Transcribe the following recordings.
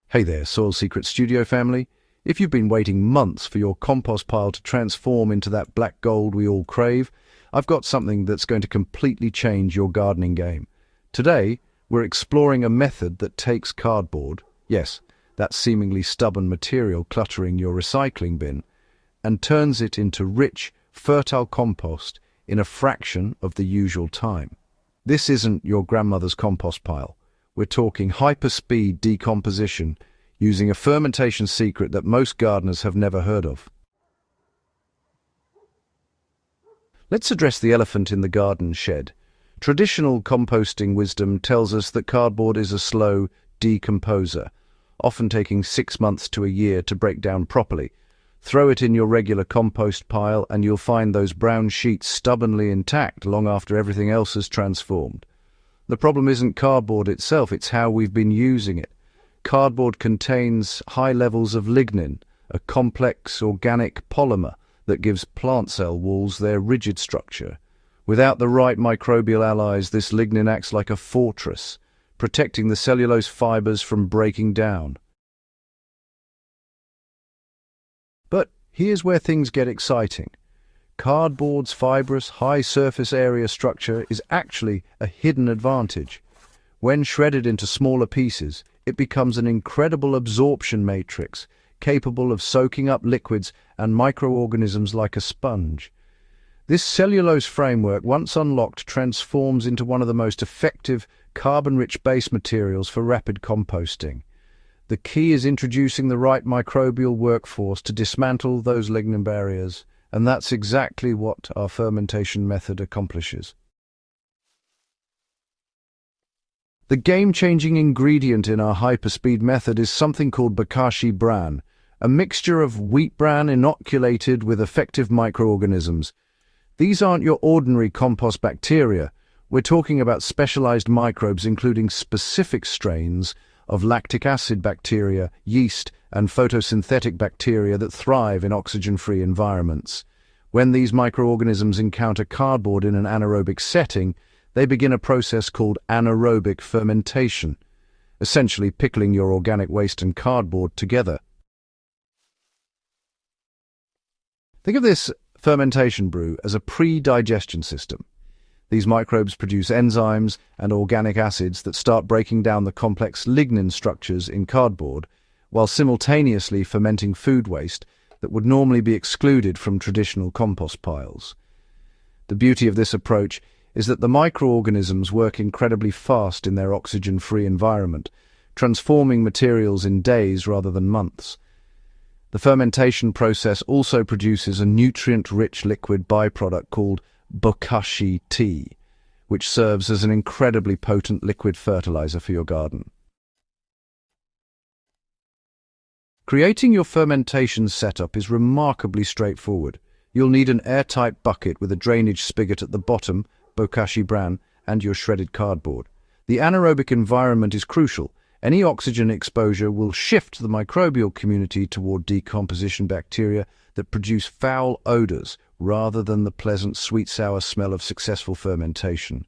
Hey there, Soil Secret Studio family. If you've been waiting months for your compost pile to transform into that black gold we all crave, I've got something that's going to completely change your gardening game. Today, we're exploring a method that takes cardboard, yes, that seemingly stubborn material cluttering your recycling bin, and turns it into rich, fertile compost in a fraction of the usual time. This isn't your grandmother's compost pile. We're talking hyper-speed decomposition using a fermentation secret that most gardeners have never heard of. Let's address the elephant in the garden shed. Traditional composting wisdom tells us that cardboard is a slow decomposer, often taking 6 months to a year to break down properly. Throw it in your regular compost pile and you'll find those brown sheets stubbornly intact long after everything else has transformed. The problem isn't cardboard itself, it's how we've been using it. Cardboard contains high levels of lignin, a complex organic polymer that gives plant cell walls their rigid structure. Without the right microbial allies, this lignin acts like a fortress, protecting the cellulose fibers from breaking down. But here's where things get exciting. Cardboard's fibrous, high surface area structure is actually a hidden advantage. When shredded into smaller pieces, it becomes an incredible absorption matrix, capable of soaking up liquids and microorganisms like a sponge. This cellulose framework, once unlocked, transforms into one of the most effective carbon-rich base materials for rapid composting. The key is introducing the right microbial workforce to dismantle those lignin barriers. And that's exactly what our fermentation method accomplishes. The game-changing ingredient in our hyperspeed method is something called bokashi bran, a mixture of wheat bran inoculated with effective microorganisms. These aren't your ordinary compost bacteria. We're talking about specialized microbes including specific strains of lactic acid bacteria, yeast, and photosynthetic bacteria that thrive in oxygen-free environments. When these microorganisms encounter cardboard in an anaerobic setting, they begin a process called anaerobic fermentation, essentially pickling your organic waste and cardboard together. Think of this fermentation brew as a pre-digestion system. These microbes produce enzymes and organic acids that start breaking down the complex lignin structures in cardboard, while simultaneously fermenting food waste that would normally be excluded from traditional compost piles. The beauty of this approach is that the microorganisms work incredibly fast in their oxygen-free environment, transforming materials in days rather than months. The fermentation process also produces a nutrient-rich liquid byproduct called bokashi tea, which serves as an incredibly potent liquid fertilizer for your garden. Creating your fermentation setup is remarkably straightforward. You'll need an airtight bucket with a drainage spigot at the bottom, bokashi bran, and your shredded cardboard. The anaerobic environment is crucial. Any oxygen exposure will shift the microbial community toward decomposition bacteria that produce foul odors rather than the pleasant sweet-sour smell of successful fermentation.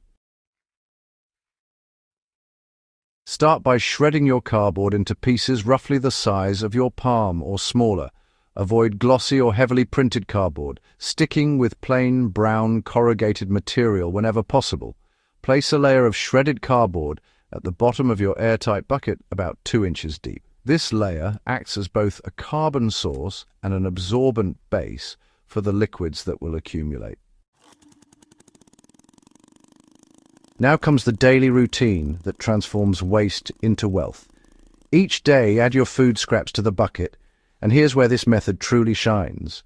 Start by shredding your cardboard into pieces roughly the size of your palm or smaller. Avoid glossy or heavily printed cardboard, sticking with plain brown corrugated material whenever possible. Place a layer of shredded cardboard at the bottom of your airtight bucket about 2 inches deep. This layer acts as both a carbon source and an absorbent base for the liquids that will accumulate. Now comes the daily routine that transforms waste into wealth. Each day, add your food scraps to the bucket, and here's where this method truly shines.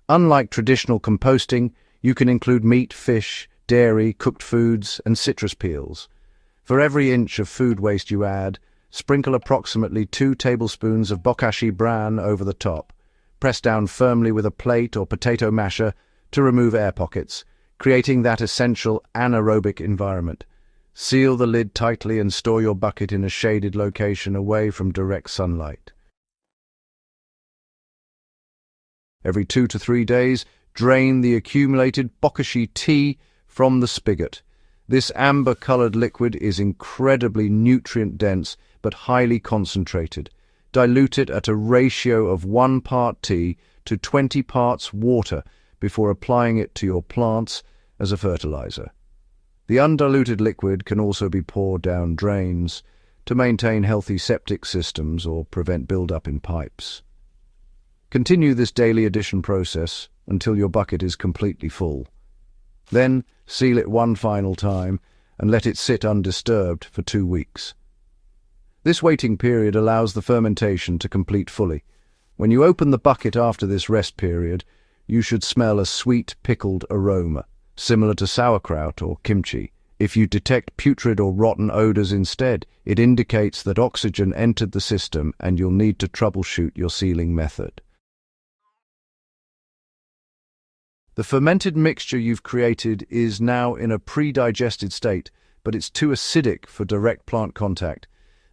Unlike traditional composting, you can include meat, fish, dairy, cooked foods, and citrus peels. For every inch of food waste you add, sprinkle approximately 2 tablespoons of bokashi bran over the top. Press down firmly with a plate or potato masher to remove air pockets, creating that essential anaerobic environment. Seal the lid tightly and store your bucket in a shaded location away from direct sunlight. Every 2 to 3 days, drain the accumulated bokashi tea from the spigot. This amber-colored liquid is incredibly nutrient-dense but highly concentrated. Dilute it at a ratio of 1 part tea to 20 parts water before applying it to your plants as a fertilizer. The undiluted liquid can also be poured down drains to maintain healthy septic systems or prevent buildup in pipes. Continue this daily addition process until your bucket is completely full. Then seal it one final time and let it sit undisturbed for 2 weeks. This waiting period allows the fermentation to complete fully. When you open the bucket after this rest period, you should smell a sweet pickled aroma, similar to sauerkraut or kimchi. If you detect putrid or rotten odors instead, it indicates that oxygen entered the system and you'll need to troubleshoot your sealing method. The fermented mixture you've created is now in a pre-digested state, but it's too acidic for direct plant contact.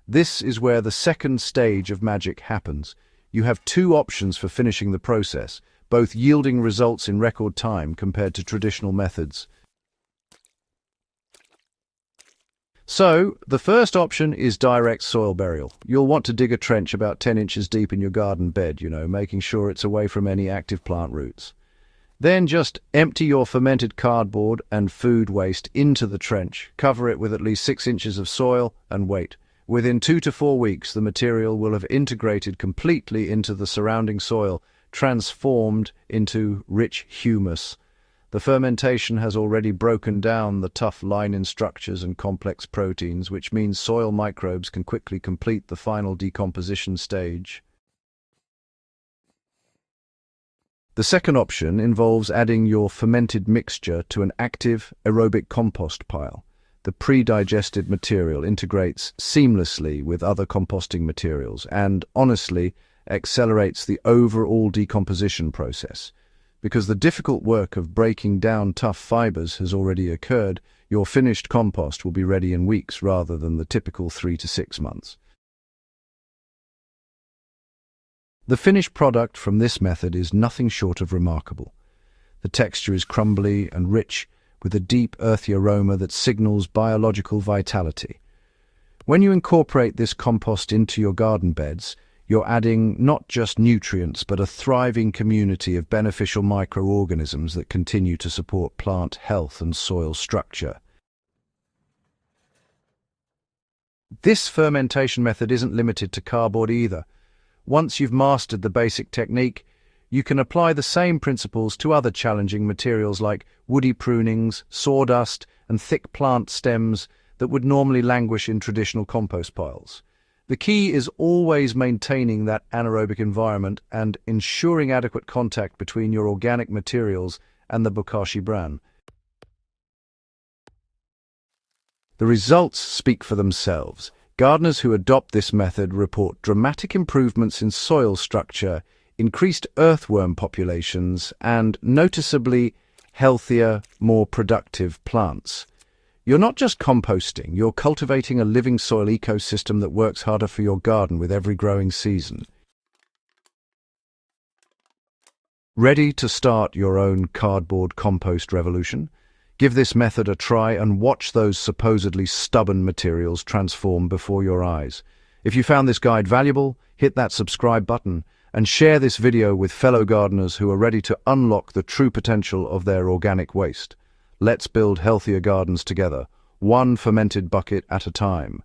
This is where the second stage of magic happens. You have 2 options for finishing the process, both yielding results in record time compared to traditional methods. So, the first option is direct soil burial. You'll want to dig a trench about 10 inches deep in your garden bed, making sure it's away from any active plant roots. Then just empty your fermented cardboard and food waste into the trench, cover it with at least 6 inches of soil, and wait. Within 2 to 4 weeks, the material will have integrated completely into the surrounding soil, transformed into rich humus. The fermentation has already broken down the tough linin structures and complex proteins, which means soil microbes can quickly complete the final decomposition stage. The second option involves adding your fermented mixture to an active aerobic compost pile. The pre-digested material integrates seamlessly with other composting materials and, honestly, accelerates the overall decomposition process. Because the difficult work of breaking down tough fibers has already occurred, your finished compost will be ready in weeks rather than the typical 3 to 6 months. The finished product from this method is nothing short of remarkable. The texture is crumbly and rich, with a deep earthy aroma that signals biological vitality. When you incorporate this compost into your garden beds, you're adding not just nutrients but a thriving community of beneficial microorganisms that continue to support plant health and soil structure. This fermentation method isn't limited to cardboard either. Once you've mastered the basic technique, you can apply the same principles to other challenging materials like woody prunings, sawdust, and thick plant stems that would normally languish in traditional compost piles. The key is always maintaining that anaerobic environment and ensuring adequate contact between your organic materials and the bokashi bran. The results speak for themselves. Gardeners who adopt this method report dramatic improvements in soil structure, increased earthworm populations, and noticeably healthier, more productive plants. You're not just composting, you're cultivating a living soil ecosystem that works harder for your garden with every growing season. Ready to start your own cardboard compost revolution? Give this method a try and watch those supposedly stubborn materials transform before your eyes. If you found this guide valuable, hit that subscribe button and share this video with fellow gardeners who are ready to unlock the true potential of their organic waste. Let's build healthier gardens together, one fermented bucket at a time.